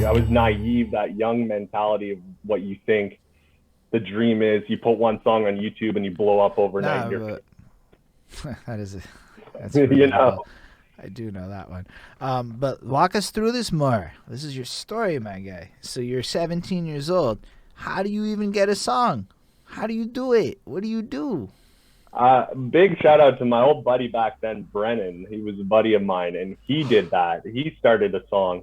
I was naive, that young mentality of what you think the dream is. You put one song on YouTube and you blow up overnight. Nah, And but that is that's you know, relatable. I do know that one. But walk us through this more. This is your story, my guy. So you're 17 years old. How do you even get a song? How do you do it? What do you do? big shout out to my old buddy back then, Brennan. He was a buddy of mine, and he did that. He started a song,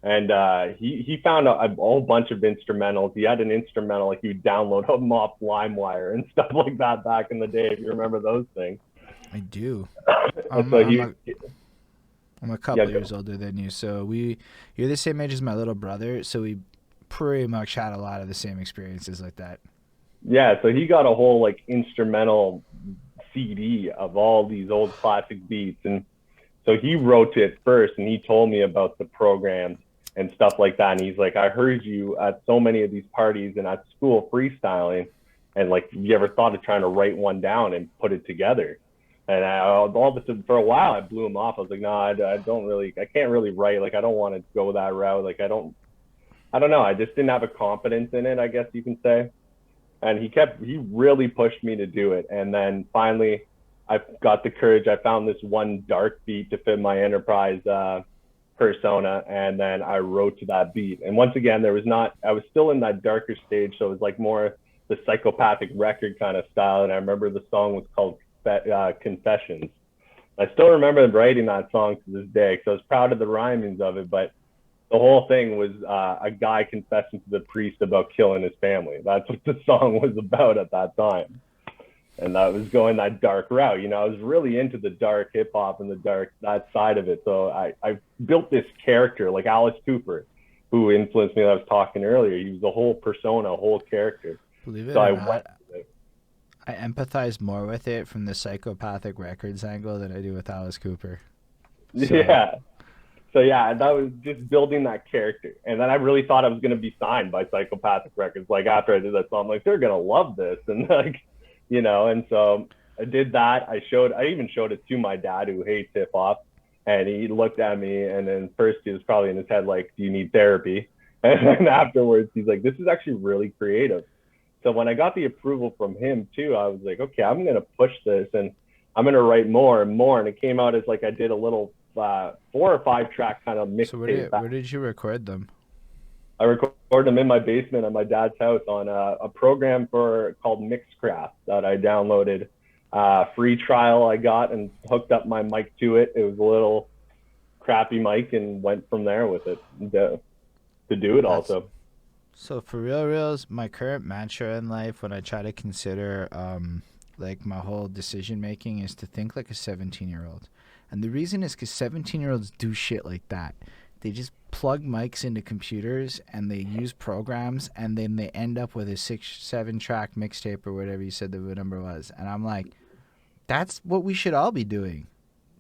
and he found a whole bunch of instrumentals. He had an instrumental, like you download them off LimeWire and stuff like that back in the day, if you remember those things. I do. And I'm so I'm he, a I'm a yeah, couple years older than you, so you're the same age as my little brother, so we pretty much had a lot of the same experiences like that. yeah, so he got a whole like instrumental CD of all these old classic beats, and so he wrote it first, and he told me about the programs and stuff like that. And he's like, I heard you at so many of these parties and at school freestyling, and like, you ever thought of trying to write one down and put it together? And all of a sudden, for a while, I blew him off. I was like, no, I don't really, I can't really write. Like, I don't want to go that route. Like, I don't know. I just didn't have a confidence in it, I guess you can say. And he really pushed me to do it. And then finally, I got the courage. I found this one dark beat to fit my enterprise persona, and then I wrote to that beat. And once again, there was not. I was still in that darker stage, so it was like more the psychopathic record kind of style. And I remember the song was called Confessions. I still remember writing that song to this day because I was proud of the rhymings of it, but the whole thing was a guy confessing to the priest about killing his family. That's what the song was about at that time. And I was going that dark route. You know, I was really into the dark hip hop and the dark, that side of it. So I built this character like Alice Cooper, who influenced me. I was talking earlier. He was a whole persona, a whole character. Believe it So or I went not, I empathize more with it from the psychopathic records angle than I do with Alice Cooper. So yeah. So yeah, that was just building that character. And then I really thought I was gonna be signed by Psychopathic Records. Like after I did that song, I'm like, they're gonna love this. And like, and so I did that. I even showed it to my dad, who hates hip hop. And he looked at me, and then first he was probably in his head like, do you need therapy? And then afterwards he's like, this is actually really creative. So when I got the approval from him too, I was like, okay, I'm gonna push this, and I'm gonna write more and more. And it came out as like I did a little 4 or 5 track kind of so mixtape. where did you record them? I recorded them in my basement at my dad's house on a program called Mixcraft that I downloaded. Free trial I got and hooked up my mic to it. It was a little crappy mic, and went from there with it to do it That's also. so for reals, my current mantra in life when I try to consider like my whole decision making is to think like a 17-year-old. And the reason is cuz 17-year-olds do shit like that. They just plug mics into computers and they use programs and then they end up with a 6 7 track mixtape or whatever you said the number was. And I'm like, that's what we should all be doing.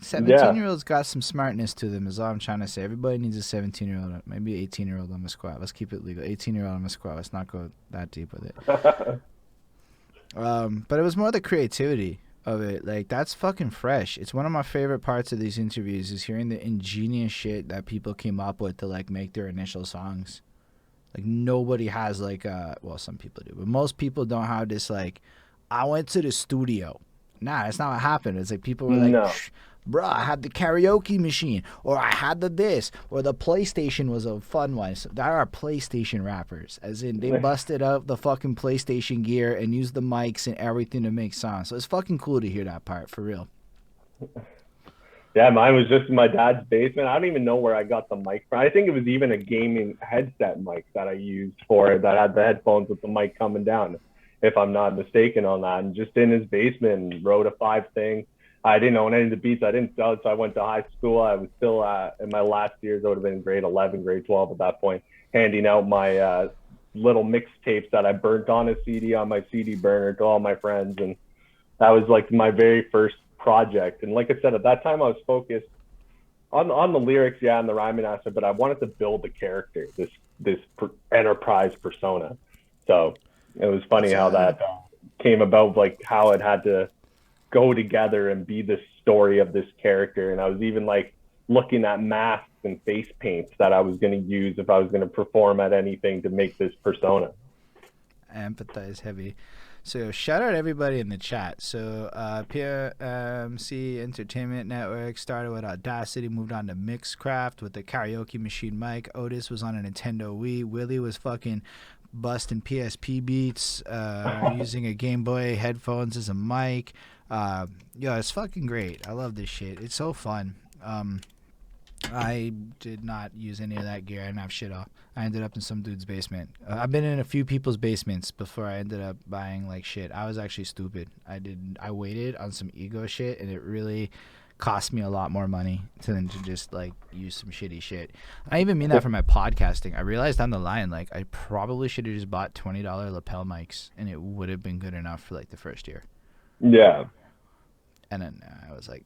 17 Yeah. year olds got some smartness to them, is all I'm trying to say. Everybody needs a 17-year-old, maybe 18-year-old on the squad. Let's keep it legal. 18-year-old on the squad. Let's not go that deep with it. But it was more the creativity of it. Like, that's fucking fresh. It's one of my favorite parts of these interviews is hearing the ingenious shit that people came up with to, like, make their initial songs. Like, nobody has, like, well, some people do, but most people don't have this, like, I went to the studio. Nah, that's not what happened. It's like people were like, No. bruh, I had the karaoke machine, or I had the this, or the PlayStation was a fun one. So there are PlayStation rappers, as in they busted out the fucking PlayStation gear and used the mics and everything to make songs. So it's fucking cool to hear that part, for real. Yeah, mine was just in my dad's basement. I don't even know where I got the mic from. I think it was even a gaming headset mic that I used for it, that had the headphones with the mic coming down, if I'm not mistaken on that. And just in his basement, and wrote a 5 thing. I didn't own any of the beats. I didn't sell it, so I went to high school. I was still in my last years. I would have been grade 11, grade 12 at that point, handing out my little mixtapes that I burnt on a CD on my CD burner to all my friends. And that was like my very first project. And like I said, at that time I was focused on the lyrics, yeah, and the rhyming aspect, but I wanted to build a character, this enterprise persona. So it was funny That's how that came about, like how it had to go together and be the story of this character. And I was even like looking at math and face paints that I was going to use if I was going to perform at anything to make this persona. I empathize heavy. So shout out everybody in the chat. So PMC Entertainment Network started with Audacity, moved on to Mixcraft with the karaoke machine mic. Otis was on a Nintendo Wii. Willie was fucking busting PSP beats, using a Game Boy headphones as a mic. Yo, it's fucking great. I love this shit. It's so fun. I did not use any of that gear. I didn't have shit off. I ended up in some dude's basement. I've been in a few people's basements before I ended up buying like shit. I was actually stupid. I waited on some ego shit, and it really cost me a lot more money than to just like use some shitty shit. I even mean that for my podcasting. I realized down the line, like I probably should have just bought $20 lapel mics, and it would have been good enough for like the first year. Yeah. And then I was like.